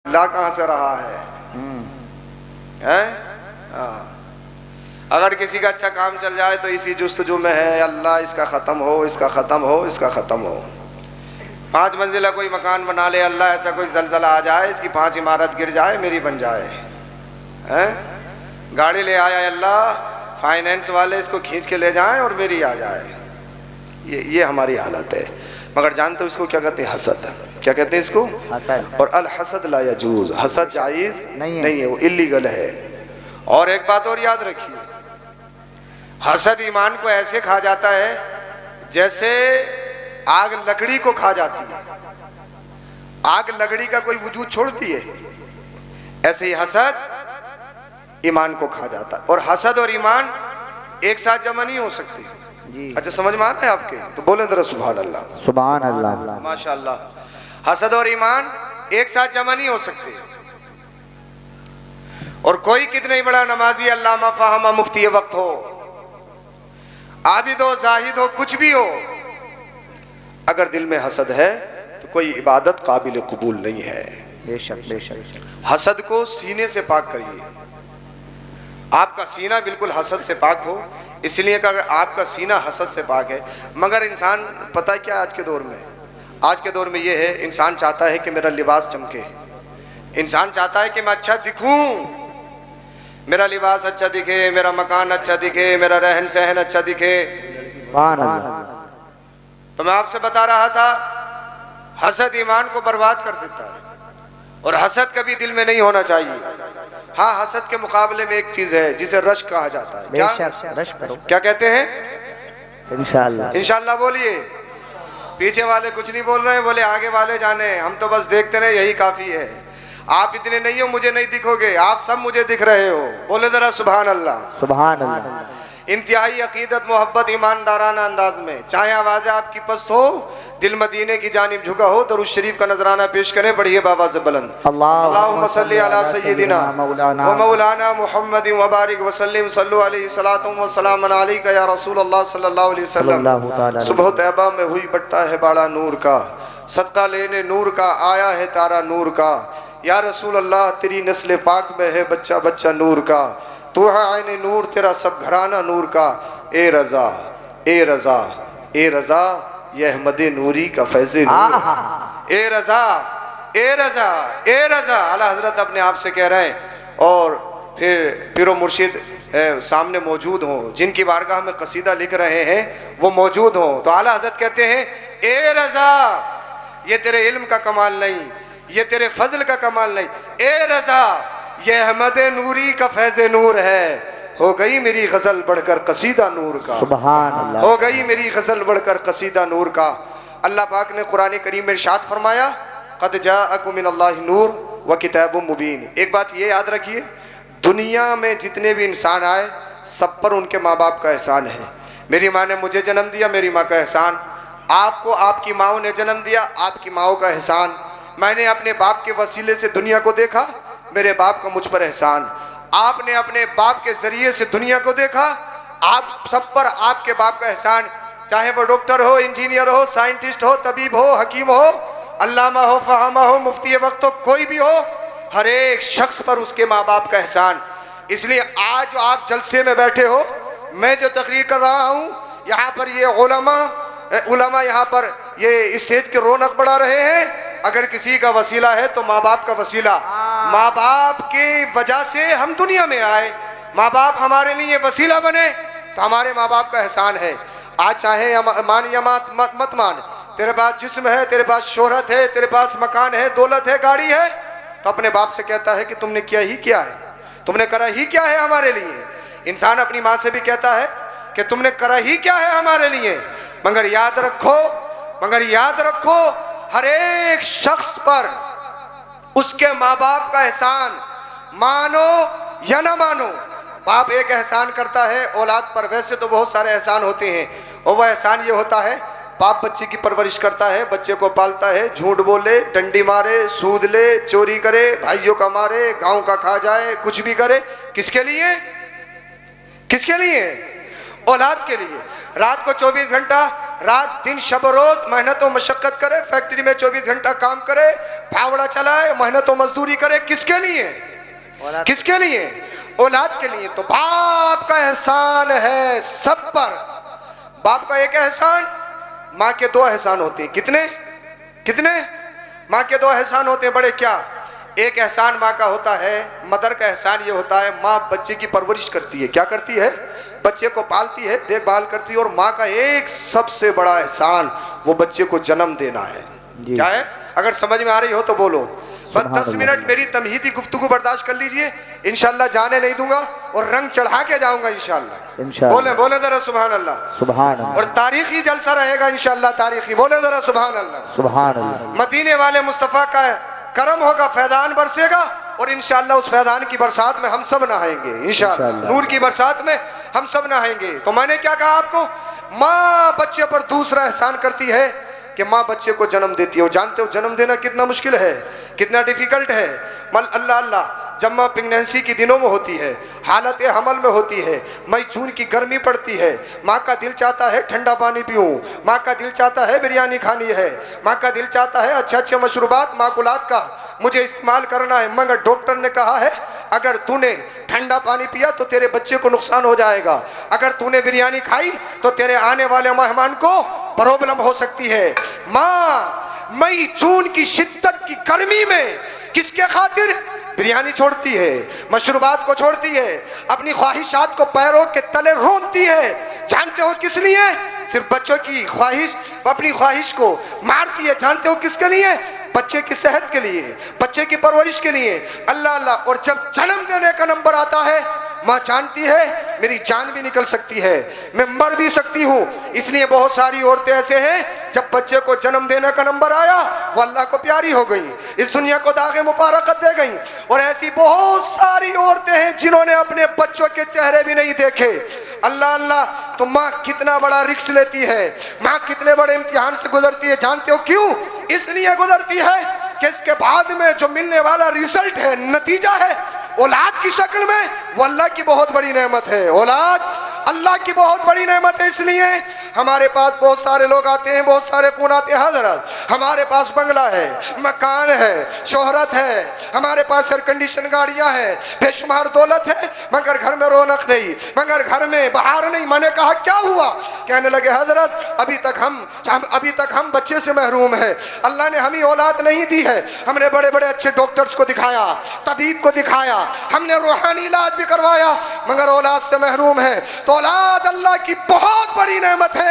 अल्लाह कहाँ से रहा है? अगर किसी का अच्छा काम चल जाए तो इसी जुस्तजू में है, अल्लाह इसका ख़त्म हो, इसका ख़त्म हो, इसका ख़त्म हो। 5 मंजिला कोई मकान बना ले, अल्लाह ऐसा कोई जलजला आ जाए इसकी 5 इमारत गिर जाए, मेरी बन जाए। हैं? गाड़ी ले आया अल्लाह, फाइनेंस वाले इसको खींच के ले जाएं और मेरी आ जाए। ये हमारी हालत है। मगर जानते हो इसको क्या कहते हैं? हसद। क्या कहते हैं इसको? हसद। और अल हसद ला यजूज, हसद जायज़ नहीं है, वो इल्लीगल है। और एक बात और याद रखिए, हसद ईमान को ऐसे खा जाता है जैसे आग लकड़ी को खा जाती है। आग लकड़ी का कोई वजूद छोड़ती है, ऐसे ही हसद ईमान को खा जाता है। और हसद और ईमान एक साथ जमा नहीं हो सकते। अच्छा, समझ में आ रहा है आपके? तो बोले जरा सुभान अल्लाह। सुभान अल्लाह, माशाअल्लाह। हसद और ईमान एक साथ जमा नहीं हो सकते। और कोई कितना ही बड़ा नमाजी, अल्लामा, फाहमा, मुफ्ती वक्त हो, आबिद हो, जाहिद हो, कुछ भी हो, अगर दिल में हसद है तो कोई इबादत काबिल कबूल नहीं है। बेशक बेशक। हसद को सीने से पाक करिए। आपका सीना बिल्कुल हसद से पाक हो, इसलिए कि अगर आपका सीना हसद से पाक है। मगर इंसान, पता है क्या आज के दौर में? आज के दौर में ये है, इंसान चाहता है कि मेरा लिबास चमके, इंसान चाहता है कि मैं अच्छा दिखूं, मेरा लिबास अच्छा दिखे, मेरा मकान अच्छा दिखे, मेरा रहन सहन अच्छा दिखे। तो मैं आपसे बता रहा था, हसद ईमान को बर्बाद कर देता है और हसद कभी दिल में नहीं होना चाहिए। हाँ, हसद के मुकाबले में एक चीज है जिसे रश्क कहा जाता है। क्या रश्क करो? क्या कहते हैं? इंशाअल्लाह। इंशाअल्लाह बोलिए। पीछे वाले कुछ नहीं बोल रहे हैं, बोले आगे वाले जाने, हम तो बस देखते रहे, यही काफी है। आप इतने नहीं हो, मुझे नहीं दिखोगे, आप सब मुझे दिख रहे हो। बोले जरा सुभान अल्लाह। सुभान अल्लाह। इंतहाई अकीदत, मोहब्बत, ईमानदाराना अंदाज में, चाहे आवाज़ आपकी पस्त हो, दिल मदीने की जानिब झुका हो, दरूद शरीफ का नजराना पेश करें, बढ़िए बाबा से बुलंद। अल्लाहुम्मा सल्ली अला सय्यिदिना व मौलाना मुहम्मद व बारिक व सल्लिम सल्लु अलैहि सलातुम व सलाम अलैका या रसूल अल्लाह सल्लल्लाहु अलैहि वसल्लम। सुबह तैयबा में हुई बढ़ता है बाड़ा नूर का, सदका लेने नूर का आया है तारा नूर का। या रसूल अल्लाह, तेरी नस्ल पाक में है बच्चा बच्चा नूर का, तू है आईने नूर, तेरा सब घराना नूर का। ए रज़ा, ए रज़ा, ए रज़ा, ये अहमद नूरी का फैज़ नूर। ए रज़ा, ए रज़ा, ए रज़ा, आला हज़रत अपने आप से कह रहे हैं। और फिर पीरो मुर्शिद सामने मौजूद हों, जिनकी बारगाह में कसीदा लिख रहे हैं वो मौजूद हों, तो आला हज़रत कहते हैं, ए रज़ा, ये तेरे इल्म का कमाल नहीं, ये तेरे फजल का कमाल नहीं, ए रज़ा, ये अहमद नूरी का फैज़ नूर है। हो गई मेरी गज़ल बढ़कर कसीदा नूर का, सुभान अल्लाह। हो गई मेरी गज़ल बढ़कर कसीदा नूर का। अल्लाह पाक ने कुरान करीम में इरशाद फरमाया, क़द जाअकुम मिनल्लाहि नूर व किताबुम मुबीन। एक बात ये याद रखिए, दुनिया में जितने भी इंसान आए सब पर उनके माँ बाप का एहसान है। मेरी माँ ने मुझे जन्म दिया, मेरी माँ का एहसान। आपको आपकी माँओं ने जन्म दिया, आपकी माँओं का एहसान। मैंने अपने बाप के वसीले से दुनिया को देखा, मेरे बाप का मुझ पर एहसान। आपने अपने बाप के जरिए से दुनिया को देखा, आप सब पर आपके बाप का एहसान। चाहे वो डॉक्टर हो, इंजीनियर हो, साइंटिस्ट हो, तबीब हो, हकीम हो, अल्लामा हो, फहामा हो, मुफ्ती वक्त हो, कोई भी हो, हर एक शख्स पर उसके माँ बाप का एहसान। इसलिए आज जो आप जलसे में बैठे हो, मैं जो तकरीर कर रहा हूँ, यहाँ पर ये उलमा यहाँ पर ये स्टेज की रौनक बढ़ा रहे हैं। अगर किसी का वसीला है तो माँ बाप का वसीला, माँ बाप की वजह से हम दुनिया में आए, माँ बाप हमारे लिए वसीला बने, तो हमारे माँ बाप का एहसान है। आज चाहे मान या मत मान, तेरे पास जिस्म है, तेरे पास शोहरत है, तेरे पास मकान है, दौलत है, गाड़ी है, तो अपने बाप से कहता है कि तुमने किया ही क्या है, तुमने करा ही क्या है हमारे लिए। इंसान अपनी माँ से भी कहता है कि तुमने करा ही क्या है हमारे लिए। मगर याद रखो, हर एक शख्स पर उसके माँ बाप का एहसान, मानो या ना मानो। बाप एक एहसान करता है औलाद पर, वैसे तो बहुत सारे एहसान होते हैं, और वह एहसान ये होता है, बाप बच्चे की परवरिश करता है, बच्चे को पालता है, झूठ बोले, डंडी मारे, सूद ले, चोरी करे, भाइयों का मारे, गांव का खा जाए, कुछ भी करे, किसके लिए? किसके लिए? औलाद के लिए। रात को 24 घंटा रात दिन शब रोज मेहनत और मशक्कत करे, फैक्ट्री में 24 घंटा काम करे, फावड़ा चलाए, मेहनत और मजदूरी करे, किसके लिए? किसके लिए? औलाद के लिए। तो बाप का एहसान है सब पर। बाप का एक एहसान, माँ के दो एहसान होते हैं। कितने कितने? माँ के दो एहसान होते हैं बड़े। क्या? एक एहसान माँ का होता है, मदर का एहसान ये होता है, माँ बच्चे की परवरिश करती है। क्या करती है? बच्चे को पालती है, देखभाल करती है। और माँ का एक सबसे बड़ा एहसान वो बच्चे को जन्म देना है। क्या है? अगर समझ में आ रही हो तो बोलो। बस 10 मिनट मेरी तमहीदी गुफ्तगू बर्दाश्त कर लीजिए, इंशाल्लाह जाने नहीं दूंगा और रंग चढ़ा के जाऊंगा इंशाल्लाह। बोले बोले जरा सुभान अल्लाह, सुभान अल्लाह। और तारीखी जलसा रहेगा इंशाल्लाह, तारीखी। बोले जरा सुभान अल्लाह, सुभान अल्लाह। मदीने वाले मुस्तफ़ा का करम होगा, फैदान बरसेगा और इंशाल्लाह उस फैदान की बरसात में हम सब नहाएंगे इंशाल्लाह। नूर की बरसात में हम सब नहाएंगे। तो मैंने क्या कहा आपको? माँ बच्चे पर दूसरा एहसान करती है कि माँ बच्चे को जन्म देती है। और जानते हो जन्म देना कितना मुश्किल है, कितना डिफिकल्ट है। अल्लाह अल्लाह, जब माँ प्रेगनेंसी के दिनों में होती है, हालत हमल में होती है, मई जून की गर्मी पड़ती है, माँ का दिल चाहता है ठंडा पानी पीऊँ, माँ का दिल चाहता है बिरयानी खानी है, माँ का दिल चाहता है अच्छे अच्छे मशरूबात माकुलात का मुझे इस्तेमाल करना है। मगर डॉक्टर ने कहा है अगर तूने ठंडा पानी पिया तो तेरे बच्चे को नुकसान हो जाएगा, अगर तूने बिरयानी खाई तो तेरे आने वाले मेहमान को प्रॉब्लम हो सकती है। माँ मई जून की शिद्दत की गर्मी में किसके खातिर बिरयानी छोड़ती है, मशरूबात को छोड़ती है, अपनी ख्वाहिशात को पैरों के तले रोंदती है। जानते हो किस लिए? सिर्फ बच्चों की ख्वाहिश, अपनी ख्वाहिश को मारती है। जानते हो किसके लिए? बच्चे की सेहत के लिए, बच्चे की परवरिश के लिए। अल्लाह अल्लाह। और जब जन्म देने का नंबर आता है, माँ जानती है मेरी जान भी निकल सकती है, मैं मर भी सकती हूँ। इसलिए बहुत सारी औरतें ऐसे हैं जब बच्चे को जन्म देने का नंबर आया वो अल्लाह को प्यारी हो गई, इस दुनिया को दागे मुबारकत दे गई। और ऐसी बहुत सारी औरतें हैं जिन्होंने अपने बच्चों के चेहरे भी नहीं देखे। अल्लाह अल्लाह। तो माँ कितना बड़ा रिस्क लेती है, माँ कितने बड़े इम्तिहान से गुजरती है। जानते हो क्यों? इसलिए गुजरती है कि इसके बाद में जो मिलने वाला रिजल्ट है, नतीजा है औलाद की शक्ल में, वो अल्लाह की बहुत बड़ी नेमत है। औलाद अल्लाह की बहुत बड़ी नेमत है। इसलिए हमारे पास बहुत सारे लोग आते हैं, बहुत सारे फोन आते हैं, हजरत हमारे पास बंगला है, मकान है, शोहरत है, हमारे पास एयर कंडीशन गाड़ियां हैं, बेशुमार दौलत है, मगर घर में रौनक नहीं, मगर घर में बाहर नहीं। मैंने कहा क्या हुआ? कहने लगे हजरत अभी तक हम बच्चे से महरूम है, अल्लाह ने हमें औलाद नहीं दी है। हमने बड़े बड़े अच्छे डॉक्टर्स को दिखाया, तबीब को दिखाया, हमने रूहानी इलाज भी करवाया, मगर औलाद से महरूम है। तो औलाद अल्लाह की बहुत बड़ी नेमत है।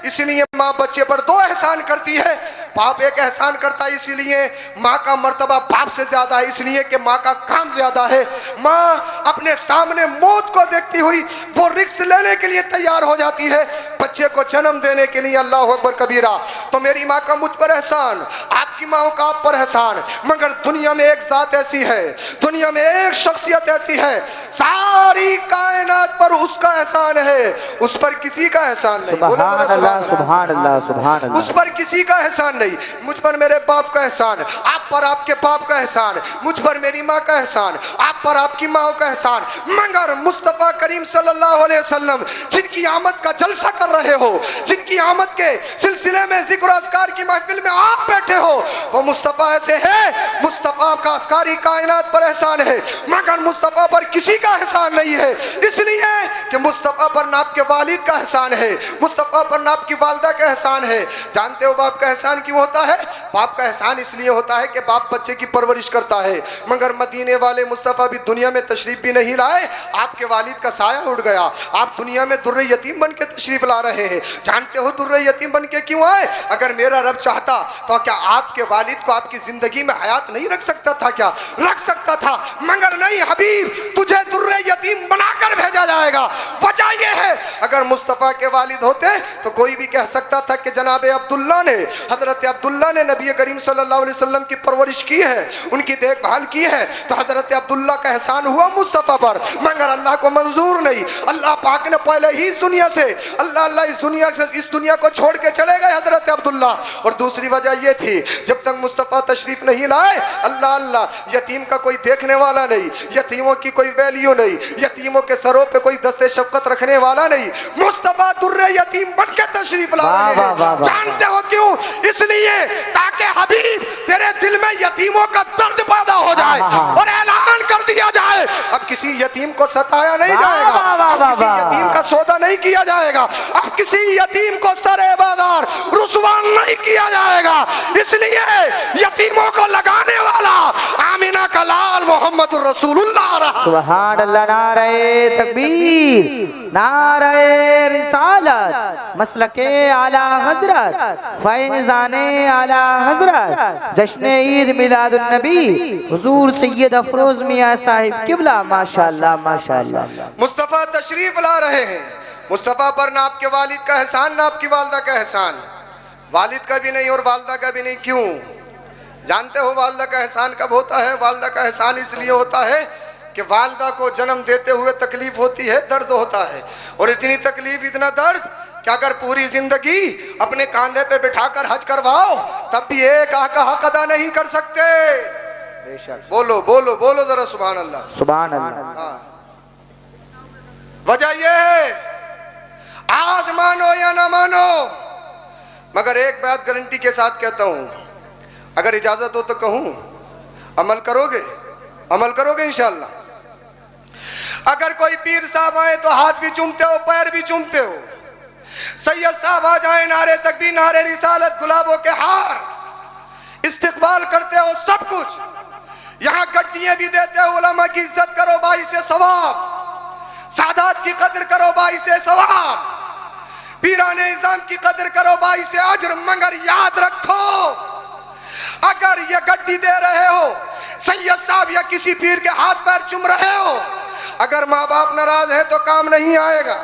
इसलिए माँ बच्चे पर दो एहसान करती है। बाप एक एहसान करता है, इसीलिए माँ का मर्तबा बाप से ज्यादा है, इसलिए कि माँ का काम ज्यादा है। माँ अपने सामने मौत को देखती हुई वो रिस्क लेने के लिए तैयार हो जाती है बच्चे को जन्म देने के लिए। अल्लाह अकबर कबीरा। तो मेरी माँ का मुझ पर एहसान, आपकी माँ का आप पर एहसान। मगर दुनिया में एक जात ऐसी है, दुनिया में एक शख्सियत ऐसी है, सारी कायनात पर उसका एहसान है, उस पर किसी का एहसान नहीं। सुभान अल्लाह, सुभान अल्लाह, सुभान अल्लाह। उस पर किसी का एहसान नहीं। मुझ पर मेरे बाप का एहसान, आप पर आपके बाप का एहसान, मुझ पर मेरी माँ का एहसान, आप पर आपकी माँ का एहसान। मगर मुस्तफ़ा करीम सल्लल्लाहु अलैहि वसल्लम जिनकी आमद का जलसा कर रहे हो, जिनकी आमद के सिलसिले में जिक्र अस्कार की महफिल में आप बैठे हो, वो मुस्तफ़ा ऐसे है, मुस्तफ़ा का अस्कारी कायनात पर एहसान है, मगर मुस्तफ़ा पर किसी का एहसान नहीं है। इसलिए कि मुस्तफ़ा पर ना आपके वालिद का एहसान है, मुस्तफ़ा पर ना आपकी वालदा का एहसान है। जानते हो बाप का एहसान क्यों होता है? बाप का एहसान इसलिए होता है कि बाप बच्चे की परवरिश करता है। मगर मदीने वाले मुस्तफ़ा भी दुनिया में तशरीफ भी नहीं लाए, आपके वालिद का साया उड़ गया, आप दुनिया में दुर्रे यतीम बन के तशरीफ ला रहे हैं। जानते हो दुर्रे यतीम बन के क्यों आए? अगर मेरा रब चाहता तो क्या आपके वालिद को आपकी जिंदगी में हयात नहीं रख सकता था? क्या रख सकता था, मगर नहीं हबीब, तुझे दुर्रे यतीम बनाकर भेजा जाएगा। वजह यह है अगर मुस्तफ़ा के वालिद होते तो कोई भी कह सकता था कि जनाब अब्दुल्ला ने, हजरत अब्दुल्ला ने नबी करीम सल्लल्लाहु अलैहि वसल्लम की परवरिश की है, उनकी देखभाल की है, तो हजरत अब्दुल्ला का एहसान हुआ मुस्तफ़ा पर। मगर अल्लाह को मंजूर नहीं। अल्लाह पाक ने पहले ही इस दुनिया से इस दुनिया को छोड़ के चले गए हजरत अब्दुल्ला। और दूसरी वजह यह थी जब तक मुस्तफ़ा तशरीफ नहीं लाए, अल्लाह अल्लाह, यतीम का कोई देखने वाला नहीं, यतीमों की कोई वैल्यू यूं नहीं, यतीमों के सरों पे कोई दस्ते शफकत रखने वाला नहीं। मुस्तफा दुर्रे यतीम बन के तशरीफ ला रहे हैं। जानते हो क्यों? इसलिए ताकि हबीब तेरे दिल में यतीमों का दर्द पैदा हो जाए और ऐलान कर दिया जाए अब किसी यतीम को सताया नहीं जाएगा, अब किसी यतीम का सौदा नहीं किया जाएगा, अब किसी यतीम को सरे बाजार रुसवा नहीं किया जाएगा। इसलिए यतीमों को लगाने वाला आमिना का लाल मोहम्मद रसूलुल्लाह रहा। सुभान अल्लाह। नारे तकबीर, नारे रिसालत, मसलके आला हजरत, फैज़ाने आला हजरत, जश्न ईद मिलादुन नबी हुजूर सैयद अफरोज मियां साहिब किबला। माशाअल्लाह माशाअल्लाह। मुस्तफ़ा तशरीफ ला रहे हैं। मुस्तफ़ा पर ना आपके वालिद का एहसान ना आपकी वालदा का एहसान, वालिद का भी नहीं और वालदा का भी नहीं। क्यों? जानते हो वालदा का एहसान कब होता है? वालदा का एहसान इसलिए होता है कि वालदा को जन्म देते हुए तकलीफ होती है, दर्द होता है, और इतनी तकलीफ इतना दर्द कि अगर पूरी जिंदगी अपने कांधे पे बिठाकर हज करवाओ तब भी एक आह का हक अदा नहीं कर सकते। बोलो बोलो बोलो जरा सुभान अल्लाह सुभान अल्लाह। हाँ। वजह यह है, आज मानो या ना मानो, मगर एक बात गारंटी के साथ कहता हूं, अगर इजाजत हो तो कहूं, अमल करोगे? अमल करोगे इंशाअल्लाह? अगर कोई पीर साहब आए तो हाथ भी चूमते हो, पैर भी चूमते हो। सैयद साहब आ जाए, नारे तकबीर, नारे रिसालत, गुलाबों के हार, इस्तिकबाल करते हो, सब कुछ। यहां गड्डियां भी देते हो। उलमा की इज्जत करो, बाई से सवाब। सादात की कदर करो, बाई से सवाब। पीराने इज़ाम की कदर करो, बाई से अजर। मगर याद रखो, अगर ये गड्डी दे रहे हो, सैयद साहब या किसी पीर के हाथ पैर चूम रहे हो, अगर माँ बाप नाराज है तो काम नहीं आएगा।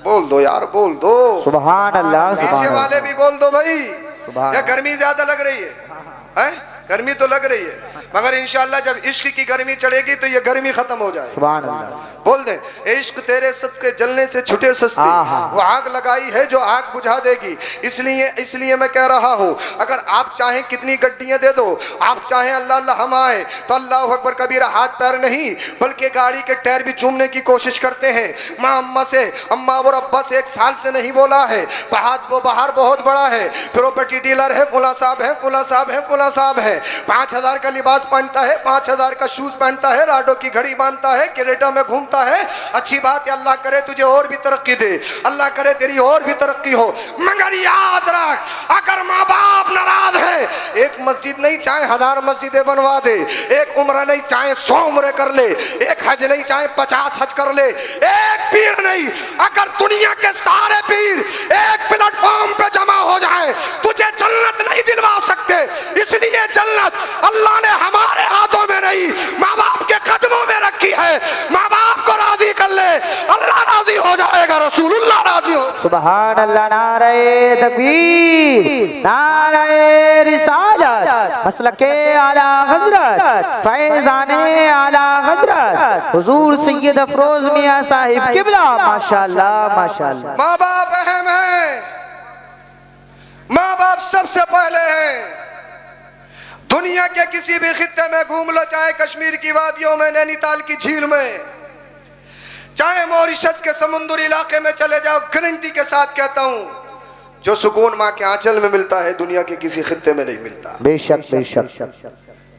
बोल दो यार, बोल दो सुभान अल्लाह। पीछे वाले भी बोल दो भाई। सुभान। या गर्मी ज्यादा लग रही है? गर्मी तो लग रही है, मगर इंशाअल्लाह जब इश्क की गर्मी चढ़ेगी तो ये गर्मी खत्म हो जाए। सुभान अल्लाह। बोल दे, इश्क तेरे सदके जलने से छुटे सस्ती, वो आग लगाई है जो आग बुझा देगी। इसलिए मैं कह रहा हूँ, अगर आप चाहें कितनी गड्डियां दे दो, आप चाहें अल्लाह अल्लाह हम आए तो अल्लाह अकबर कबीरा हाथ पैर नहीं बल्कि गाड़ी के टायर भी चूमने की कोशिश करते हैं। माँ अम्मा से, अम्मा और अब्बा से 1 साल से नहीं बोला है। वो बाहर बहुत बड़ा है, प्रॉपर्टी डीलर है, फुला साहब है, फुला साहब है, फुला साहब है। 5000 का लिबास पहनता है, 5000 का शूज पहनता है, राडो की घड़ी बांधता है, क्रेटा में घूमता है। अच्छी बात है, अल्लाह करे तुझे और भी तरक्की दे, अल्लाह करे तेरी और भी तरक्की हो। मगर याद रख, अगर माँ बाप नाराज है, एक मस्जिद नहीं चाहे 1000 मस्जिदें बनवा दे, एक उम्र नहीं चाहे 100 उम्र कर ले, एक हज नहीं चाहे 50 हज कर ले, एक पीर नहीं, अगर दुनिया के सारे पीर एक प्लेटफॉर्म पे जमा हो जाए, तुझे जन्नत नहीं दिलवा सकते। इसलिए जन्नत अल्लाह ने हमारे हाथों में नहीं, माँ बाप के कदमों में रखी है। माँ बाप को राजी कर ले, अल्लाह राजी हो जाएगा, रसूलुल्लाह राजी हो। सुभान अल्लाह। नारे तकबीर, नारे रिसालत, मसलके आला हजरत, फैज़ाने आला हजरत, हुजूर सैयद अफरोज मियां साहिब किबला। माशाअल्लाह माशाअल्लाह। माँ बाप अहम है, माँ बाप सबसे पहले हैं। दुनिया के किसी भी खित्ते में घूम लो, चाहे कश्मीर की वादियों में, नैनीताल की झील में, चाहे मॉरिशस के समुद्री इलाके में चले जाओ, गारंटी के साथ कहता हूं, जो सुकून माँ के आंचल में मिलता है दुनिया के किसी खित्ते में नहीं मिलता। बेशक बेशक।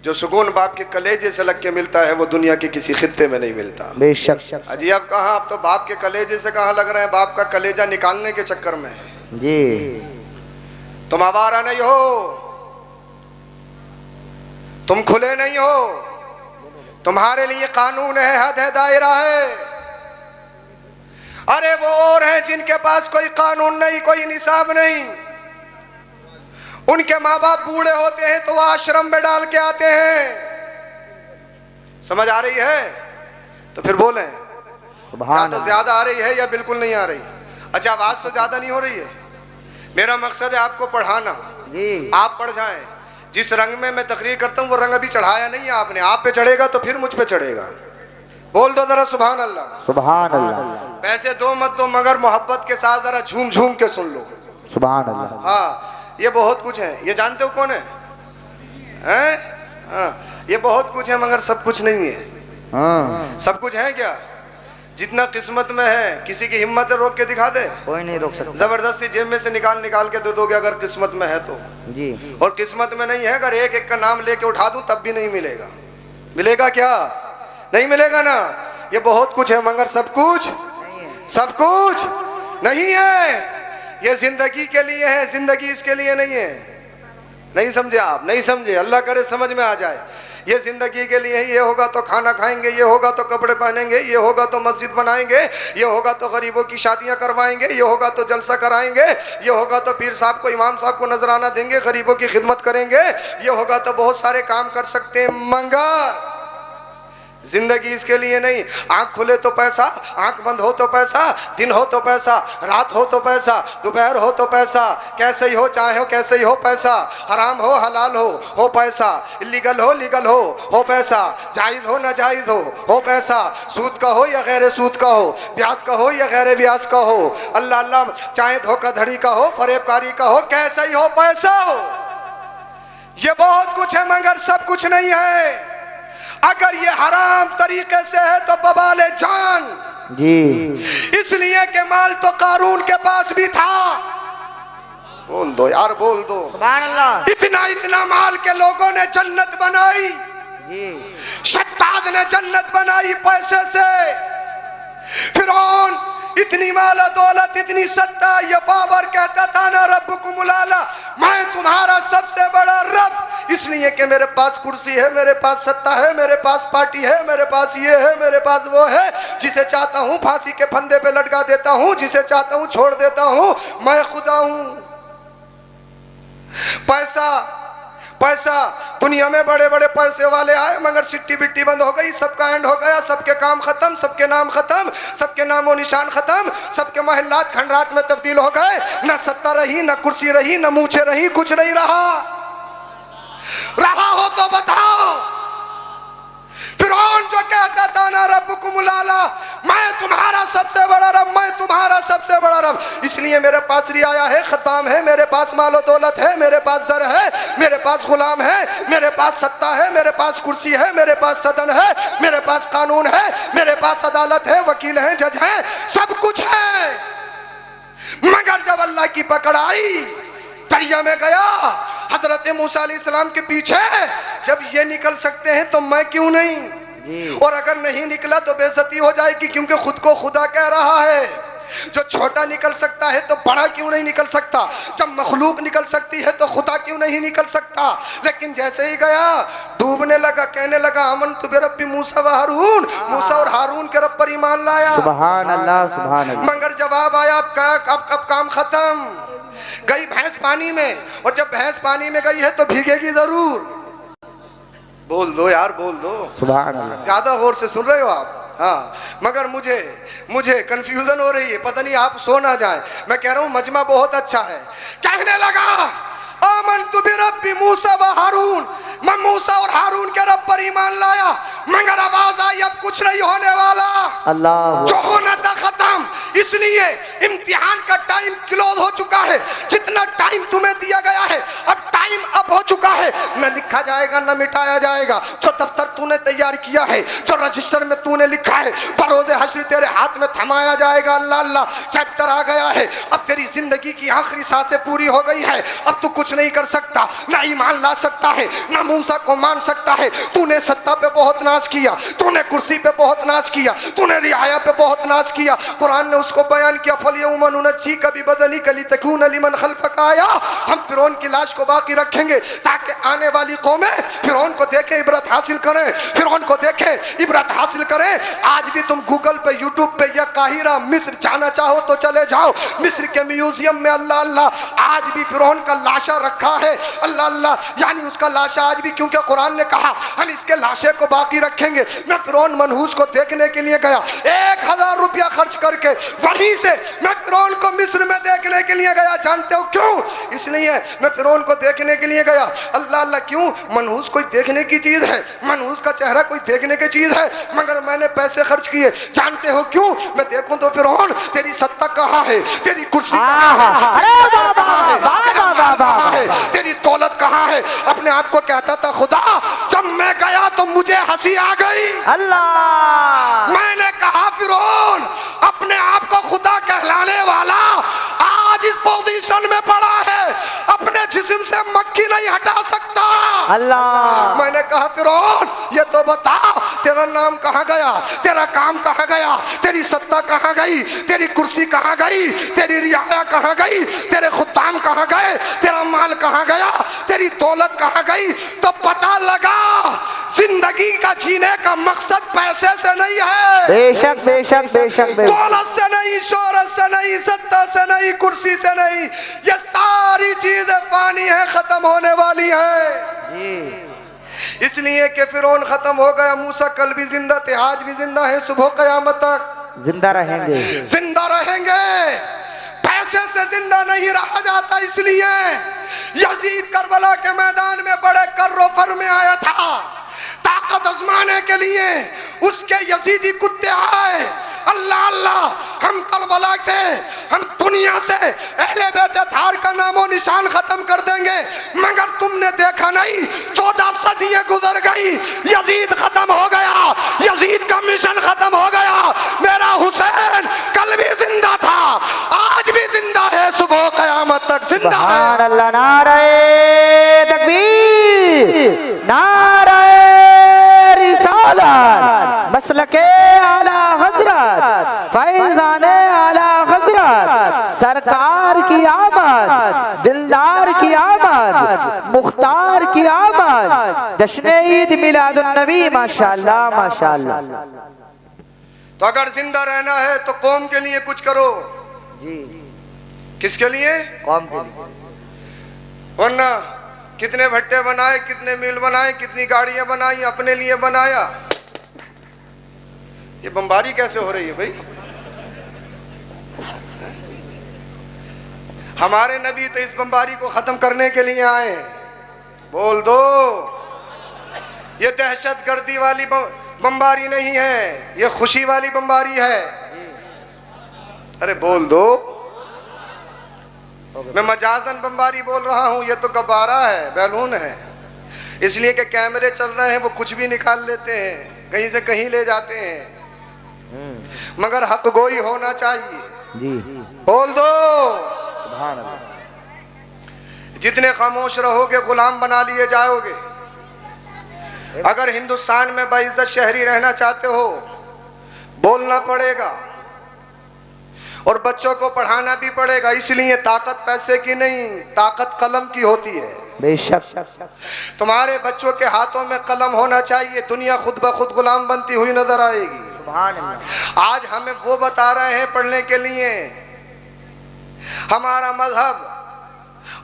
जो सुकून बाप के कलेजे से लग के मिलता है वो दुनिया के किसी खित्ते में नहीं मिलता। बेशक। अजी अब कहाँ, आप तो बाप के कलेजे से कहाँ लग रहे हैं, बाप का कलेजा निकालने के चक्कर में जी। तुम आवारा नहीं हो, तुम खुले नहीं हो, तुम्हारे लिए कानून है, हद है, दायरा है। अरे वो और हैं जिनके पास कोई कानून नहीं, कोई निसाब नहीं, उनके माँ बाप बूढ़े होते हैं तो वो आश्रम में डाल के आते हैं। समझ आ रही है? तो फिर बोलें, या तो ज्यादा आ रही है या बिल्कुल नहीं आ रही। अच्छा, आवाज तो ज्यादा नहीं हो रही है। मेरा मकसद है आपको पढ़ाना, आप पढ़ जाएं। जिस रंग में मैं तकरीर करता हूँ वो रंग अभी चढ़ाया नहीं है आपने, आप पे चढ़ेगा तो फिर मुझ पे चढ़ेगा। बोल दो जरा सुभान अल्लाह। सुभान अल्लाह। पैसे दो मत दो, मगर मोहब्बत के साथ जरा झूम झूम के सुन लो। सुभान अल्लाह। हाँ, ये बहुत कुछ है। ये जानते हो कौन है? हाँ, ये बहुत कुछ है मगर सब कुछ नहीं है। हाँ सब कुछ है क्या? जितना किस्मत में है, किसी की हिम्मत है रोक के दिखा दे? कोई नहीं रोक सकता। जबरदस्ती जेब में से निकाल निकाल के दे दोगे अगर किस्मत में है तो। जी। और किस्मत में नहीं है, अगर एक एक का नाम लेके उठा दूं तब भी नहीं मिलेगा। मिलेगा क्या? नहीं मिलेगा ना। ये बहुत कुछ है मगर सब कुछ नहीं है। ये जिंदगी के लिए है, जिंदगी इसके लिए नहीं है। नहीं समझे आप? नहीं समझे? अल्लाह करे समझ में आ जाए। ये जिंदगी के लिए, ये होगा तो खाना खाएंगे, ये होगा तो कपड़े पहनेंगे, ये होगा तो मस्जिद बनाएंगे, ये होगा तो गरीबों की शादियां करवाएंगे, ये होगा तो जलसा कराएंगे, ये होगा तो पीर साहब को, इमाम साहब को नजराना देंगे, गरीबों की खिदमत करेंगे, ये होगा तो बहुत सारे काम कर सकते हैं। मगर जिंदगी इसके लिए नहीं। आंख खुले तो पैसा, आंख बंद हो तो पैसा, दिन हो तो पैसा, रात हो तो पैसा, दोपहर हो तो पैसा, कैसे ही हो चाहे हो कैसे ही हो पैसा, हराम हो हलाल हो पैसा, इलीगल हो लीगल हो पैसा, जायज हो नाजायज हो पैसा, सूद का हो या गैर सूद का हो, ब्याज का हो या गैर ब्याज का हो, अल्लाह अल्लाह चाहे धोखाधड़ी का हो, फरेबकारी का हो, कैसे ही हो पैसा हो। ये बहुत कुछ है मगर सब कुछ नहीं है। अगर ये हराम तरीके से है तो बवाले जान जी। इसलिए कि माल तो कारून के पास भी था। बोल दो यार, बोल दो। सुभान अल्लाह। इतना इतना माल के लोगों ने जन्नत बनाई जी। शद्दाद ने जन्नत बनाई पैसे से। फिरौन इतनी माला दौलत, इतनी सत्ता, ये बाबर कहता था ना रब्बुकुमुल आला, मैं तुम्हारा सबसे बड़ा रब, इसलिए कि मेरे पास कुर्सी है, मेरे पास सत्ता है, मेरे पास पार्टी है, मेरे पास ये है, मेरे पास वो है, जिसे चाहता हूं फांसी के फंदे पे लटका देता हूं, जिसे चाहता हूं छोड़ देता हूं, मैं खुदा हूं। पैसा दुनिया में बड़े बड़े पैसे वाले आए मगर सिट्टी बिट्टी बंद हो गई, सबका एंड हो गया, सबके काम खत्म, सबके नाम खत्म, सबके नामो निशान खत्म, सबके महल्लात खंडरात में तब्दील हो गए। न सत्ता रही, न कुर्सी रही, न मूछे रही, कुछ नहीं रहा हो तो बताओ। फिरौन जो कहता था ना रब्बुकुमुल आला, मैं तुम्हारा सबसे बड़ा रब, मैं तुम्हारा सबसे बड़ा रब, इसलिए मेरे पास रियाया है, खताम है, मेरे पास मालो दौलत है, मेरे पास जर है, मेरे पास गुलाम है, मेरे पास सत्ता है, मेरे पास कुर्सी है, मेरे पास सदन है, मेरे पास कानून है, मेरे पास अदालत है, वकील है, जज है, सब कुछ है। मगर जब अल्लाह की पकड़ आई, दरिया में गया, हजरत मूसा अलैहिस्सलाम के पीछे, जब ये निकल सकते हैं तो मैं क्यों नहीं? और अगर नहीं निकला तो बेइज्जती हो जाएगी, क्योंकि खुद को खुदा कह रहा है। जो छोटा निकल सकता है तो बड़ा क्यों नहीं निकल सकता? जब मखलूक निकल सकती है तो खुदा क्यों नहीं निकल सकता? लेकिन जैसे ही गया, डूबने लगा, कहने लगा आमनतु बिरब्बि मूसा व हारून, मूसा और हारून के रब पर ईमान लाया। सुभान अल्लाह, सुभान अल्लाह। मगर जवाब आया, अब काम खत्म। गई भैंस पानी में, और जब भैंस पानी में गई है तो भीगेगी जरूर। बोल दो यार, बोल दो। सुभान अल्लाह। ज्यादा गौर से सुन रहे हो आप? हाँ, मगर मुझे कंफ्यूजन हो रही है, पता नहीं आप सो ना जाए। मैं कह रहा हूँ मजमा बहुत अच्छा है। कहने लगा आमनतु बिरब्बि मूसा व हारून, मैं मूसा और हारून के रब पर ईमान लाया, मगर आवाज आई अब कुछ नहीं होने वाला, अल्लाह जो होना था खत्म। इसलिए इम्तिहान का टाइम क्लोज हो चुका है। जितना टाइम तुम्हें दिया गया है अब टाइम अप हो चुका है। न लिखा जाएगा न मिटाया जाएगा। जो दफ्तर तूने तैयार किया है, जो रजिस्टर में तूने लिखा है, बरोज़े हश्र तेरे हाथ में थमाया जाएगा। अल्लाह अल्लाह, चैप्टर आ गया है। अब तेरी जिंदगी की आखिरी सांसें पूरी हो गई है। अब तू कुछ नहीं कर सकता, ना ईमान ला सकता है, ना मूसा को मान सकता है। तूने सत्ता पे बहुत नाज किया, तूने कुर्सी पे बहुत नाज किया, तूने रियाया पे बहुत नाज किया। कुरान ने उसको बयान किया, फलयौम नुनज्जीका बिबदनिका लितकूना लिमन खल्फका आया। हम फिरौन की लाश को बाकी रखेंगे ताकि आने वाली कौमें फिरौन को देखें, इबरत हासिल करें, फिरौन को देखें, इबरत हासिल करें। आज भी तुम गूगल पे, यूट्यूब पे या काहिरा मिस्र जाना चाहो तो चले जाओ। मिस्र के म्यूजियम में अल्लाह अल्लाह आज भी फिरौन का लाशा रखा है। अल्लाह अल्लाह, यानी उसका लाशा आज भी, क्योंकि कुरान ने कहा हम इसके लाशे को बाकी रखेंगे। मैं फिरौन मनहूस को देखने के लिए गया, 1000 रुपया खर्च करके। वहीं से मैं फिरौन को मिस्र में देखने के लिए गया। जानते हो क्यों? इसलिए मैं फिरौन को देखने देखने के लिए गया। अल्लाह अल्लाह क्यों? मनहूस कोई देखने की चीज है, मनहूस का चेहरा कोई देखने की चीज है, मगर मैंने पैसे खर्च किए। जानते हो क्यों? मैं देखूं तो फिरौन तेरी सत्ता कहाँ है, तेरी कुर्सी कहाँ है, तेरी दौलत कहाँ है। अपने आप को कहता था खुदा जब मैं गया तो मुझे हंसी आ गई। अल्लाह। मैंने कहा फिरौन अपने आप को खुदा कहलाने वाला आज इस पोजीशन में पड़ा है, अपने जिस्म से मक्खी नहीं हटा सकता। अल्लाह। मैंने कहा फिरौन ये तो बता तेरा नाम कहाँ गया, तेरा काम कहाँ गया, तेरी सत्ता कहाँ गई, तेरी कुर्सी कहाँ गई, तेरी रियाया कहाँ गई, तेरे खुद्दाम कहाँ गए, तेरा माल कहाँ गया, तेरी दौलत कहाँ गई। तो पता लगा जिंदगी का जीने का मकसद पैसे से नहीं है, बेशक बेशक बेशक दौलत से नहीं, शोहरत से नहीं, सत्ता से नहीं, कुर्सी से नहीं। ये सारी चीजें पानी है, खत्म होने वाली है। इसलिए कि फिरौन खत्म हो गया, मूसा कल भी जिंदा थे, आज भी जिंदा है, सुबह कयामत तक जिंदा रहेंगे, जिंदा रहेंगे। पैसे से जिंदा नहीं रहा जाता। इसलिए यजीद करबला के मैदान में बड़े कर्रो फर में आया था, ताकत आजमाने के लिए उसके यजीदी कुत्ते आए। अल्लाह अल्लाह हम करबला से, हम दुनिया से अहले बैत थार का नामो निशान खत्म कर देंगे, मगर तुमने देखा नहीं 14 सदियां गुजर गई, यजीद खत्म हो गया, यजीद का मिशन खत्म हो गया। मेरा हुसैन कल भी जिंदा था, आज भी जिंदा है, सुबह कयामत तक जिंदा है। अल्लाह। नारे तकबीर, नारे रिसालत, मसलके आला हजरत, फैजाने आला हजरत, सरकार की आमद, दिलदार की आमद, मुख्तार की आमद, जश्न ईद मिलादुन नबी। माशाअल्लाह माशाअल्लाह। तो अगर जिंदा रहना है तो कौम के लिए कुछ करो। जी। किसके लिए? कौम के लिए। वरना कितने भट्टे बनाए, कितने मिल बनाए, कितनी गाड़ियां बनाई, अपने लिए बनाया। ये बमबारी कैसे हो रही है भाई? हमारे नबी तो इस बमबारी को खत्म करने के लिए आए हैं। बोल दो, ये दहशतगर्दी वाली बमबारी नहीं है, ये खुशी वाली बमबारी है। अरे बोल दो, मैं मजाजन बमबारी बोल रहा हूं, ये तो गब्बारा है, बैलून है। इसलिए कि कैमरे चल रहे हैं, वो कुछ भी निकाल लेते हैं, कहीं से कहीं ले जाते हैं, मगर हक गोई होना चाहिए। जी। बोल दो, सुभान अल्लाह। जितने खामोश रहोगे गुलाम बना लिए जाओगे। अगर हिंदुस्तान में बाइज्जत शहरी रहना चाहते हो, बोलना पड़ेगा और बच्चों को पढ़ाना भी पड़ेगा। इसलिए ताकत पैसे की नहीं, ताकत कलम की होती है। बेशक। तुम्हारे बच्चों के हाथों में कलम होना चाहिए, दुनिया खुद ब खुद गुलाम बनती हुई नजर आएगी। सुभान अल्लाह। आज हमें वो बता रहे हैं पढ़ने के लिए, हमारा मजहब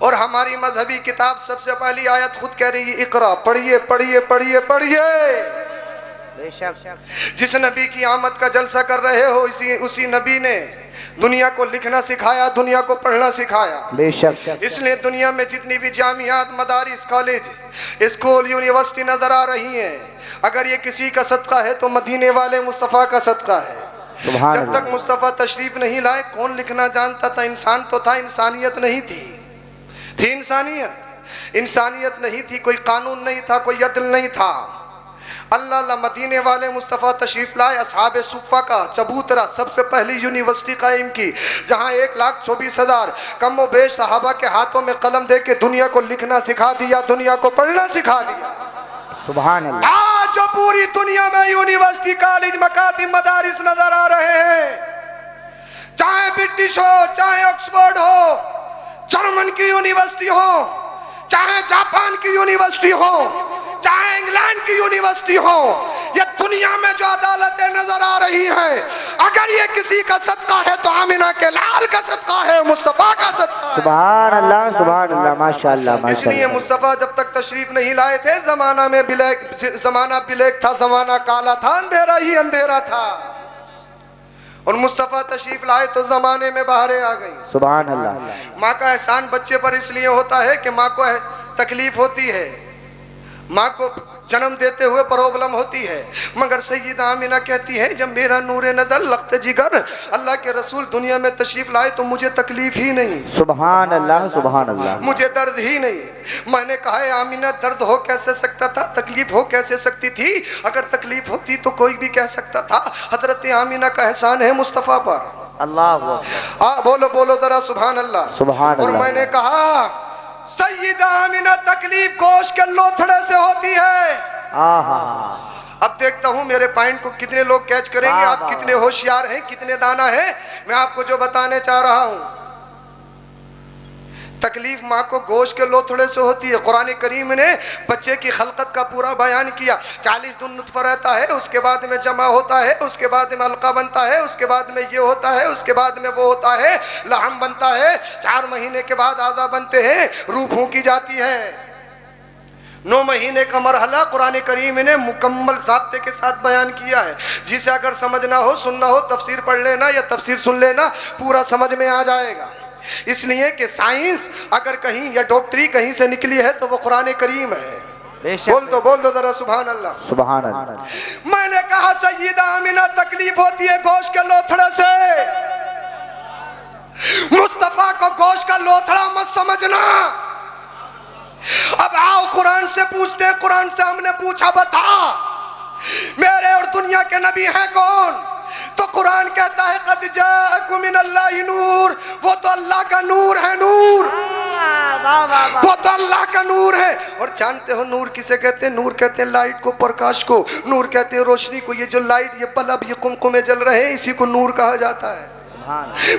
और हमारी मजहबी किताब सबसे पहली आयत खुद कह रही है, इकरा, पढ़िए पढ़िए पढ़िए पढ़िए। बेशक। जिस नबी की आमद का जलसा कर रहे हो, उसी नबी ने दुनिया को लिखना सिखाया, दुनिया को पढ़ना सिखाया। बेशक। इसलिए दुनिया में जितनी भी जामियात, मदारिस, कॉलेज, स्कूल, यूनिवर्सिटी नजर आ रही हैं, अगर ये किसी का सदका है तो मदीने वाले मुस्तफ़ा का सदका है। जब तक मुस्तफ़ा तशरीफ नहीं लाए कौन लिखना जानता था? इंसान तो था, इंसानियत नहीं थी इंसानियत। इंसानियत नहीं थी, कोई कानून नहीं था, कोई अदल नहीं था। अल्लाह मदीने वाले मुस्तफ़ा तशरीफ लाए, असहाबे सुफ़ा का चबूतरा सबसे पहली यूनिवर्सिटी कायम की, जहाँ 1,24,000 कम व बेश सहाबा के हाथों में कलम दे के दुनिया को लिखना सिखा दिया, दुनिया को पढ़ना सिखा दिया। सुभान अल्लाह। आज जो पूरी दुनिया में यूनिवर्सिटी, कॉलेज, मकातिब, मदारिस नजर आ रहे हैं, चाहे ब्रिटिश हो, चाहे ऑक्सफोर्ड हो, जर्मन की यूनिवर्सिटी हो, चाहे जापान की यूनिवर्सिटी हो, चाहे इंग्लैंड की यूनिवर्सिटी हो, ये दुनिया में जो अदालतें नजर आ रही हैं, अगर ये किसी का सदका है तो आमिना के लाल का सदका है, मुस्तफा का सदका है। सुभान अल्लाह, सुभान अल्लाह, माशाअल्लाह। इसलिए मुस्तफा जब तक तशरीफ नहीं लाए थे, जमाना ब्लैक था, जमाना काला था, अंधेरा ही अंधेरा था। और मुस्तफा तशरीफ लाए तो जमाने में बहारें आ गई। सुभान अल्लाह। माँ का एहसान बच्चे पर इसलिए होता है कि माँ को तकलीफ होती है, माँ को जन्म देते हुए प्रॉब्लम होती है, मगर सैयदा आमिना कहती है जब मेरा नूरे नजर लख्त जिगर अल्लाह के रसूल दुनिया में तशरीफ लाए तो मुझे तकलीफ ही नहीं, सुभान अल्लाह, सुभान अल्लाह। मुझे दर्द ही नहीं। मैंने कहा है आमिना दर्द हो कैसे सकता था, तकलीफ हो कैसे सकती थी? अगर तकलीफ होती तो कोई भी कह सकता था। हजरत आमिना का एहसान है मुस्तफ़ा पर। अल्लाह बोलो बोलो जरा सुभान अल्लाह, सुभान और अल्लाह। मैंने कहा सैयदा आमिना तकलीफ गोश्त के लोथड़े से होती है। आहा, अब देखता हूँ मेरे पॉइंट को कितने लोग कैच करेंगे, वाह, आप वाह, कितने होशियार हैं, कितने दाना है। मैं आपको जो बताने चाह रहा हूँ, तकलीफ माँ को गोश्त के लोथड़े से होती है। कुरान करीम ने बच्चे की खलकत का पूरा बयान किया। 40 दिन नुत्फा रहता है, उसके बाद में जमा होता है, उसके बाद में अलका बनता है, उसके बाद में ये होता है, उसके बाद में वो होता है, लहम बनता है, 4 महीने के बाद आज़ा बनते हैं, रूह फूंकी जाती है। 9 महीने का मरहला कुरान करीम ने मुकम्मल ज़ाब्ते के साथ बयान किया है। जिसे अगर समझना हो, सुनना हो, तफसीर पढ़ लेना या तफसीर सुन लेना, पूरा समझ में आ जाएगा। इसलिए कि साइंस अगर कहीं या डॉक्टरी कहीं से निकली है तो वो कुरान करीम है। बोल दो जरा सुभान अल्लाह, सुभान अल्लाह। मैंने कहा सैयदा आमिना तकलीफ होती है गोश्त के लोथड़े से। मुस्तफा को गोश्त का लोथड़ा मत समझना। अब आओ कुरान से पूछते हैं। कुरान से हमने पूछा बता मेरे और दुनिया के नबी हैं कौन? तो कुरान कहता है कद जाअकुम मिनल्लाहि नूर, वो तो अल्लाह का नूर है। नूर वो तो अल्लाह का नूर है। और जानते हो नूर किसे कहते हैं? नूर कहते हैं लाइट को, प्रकाश को। नूर कहते हैं रोशनी को। ये जो लाइट, ये बल्ब, ये कुमकुमे जल रहे हैं, इसी को नूर कहा जाता है।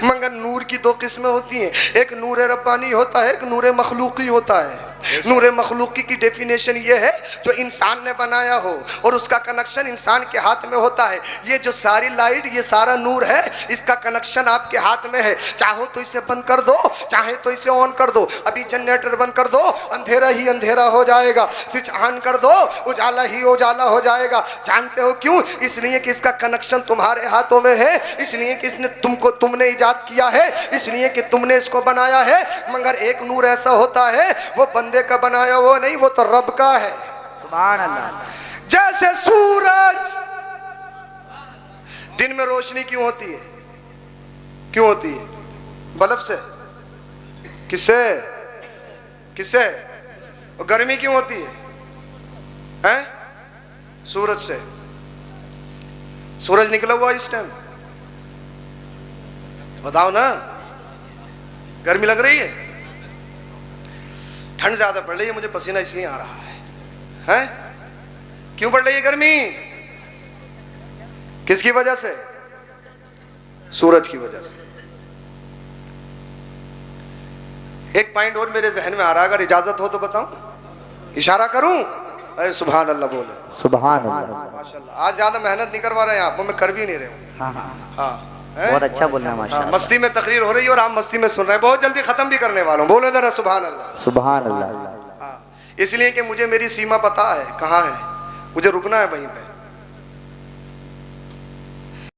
मगर नूर की 2 किस्में होती हैं, एक नूर रब्बानी होता है, एक नूर मखलूकी होता है। नूर मखलूकी की डेफिनेशन ये है जो इंसान ने बनाया हो और उसका कनेक्शन इंसान के हाथ में होता है। ये जो सारी लाइट, ये सारा नूर है, इसका कनेक्शन आपके हाथ में है। चाहो तो इसे बंद कर दो, चाहे तो इसे ऑन कर दो। अभी जनरेटर बंद कर दो, अंधेरा ही अंधेरा हो जाएगा। स्विच ऑन कर दो, उजाला ही उजाला हो जाएगा। जानते हो क्यों? इसलिए कि इसका कनेक्शन तुम्हारे हाथों में है, इसलिए कि इसने तुमने इजाद किया है, इसलिए कि तुमने इसको बनाया है। मगर एक नूर ऐसा होता है वो बंदे का बनाया वो नहीं, वो तो रब का है। सुभान अल्लाह। जैसे सूरज, दिन में रोशनी क्यों होती है? क्यों होती है? बल्ब से? किससे? किससे? और गर्मी क्यों होती है? हैं? सूरज से। सूरज निकला हुआ इस टाइम, बताओ ना, गर्मी लग रही है, ठंड ज्यादा पड़ रही है, मुझे पसीना इसलिए आ रहा है। हैं? क्यों पड़ रही है गर्मी? किसकी वजह से? सूरज की वजह से। एक पॉइंट और मेरे जहन में आ रहा है, अगर इजाजत हो तो बताऊं, इशारा करूं? अरे सुभान अल्लाह बोले। सुभान अल्लाह, माशाल्लाह। आज ज्यादा मेहनत नहीं करवा रहे हैं आप, मैं कर भी नहीं रहे हूं। हाँ, बहुत अच्छा बोलना माशाल्लाह। मस्ती में तकरीर हो रही है और आप मस्ती में सुन रहे हैं। बहुत जल्दी खत्म भी करने वाला हूँ, बोले जरा सुभान अल्लाह। सुभान अल्लाह। इसलिए कि मुझे मेरी सीमा पता है कहाँ है, मुझे रुकना है वहीं पे।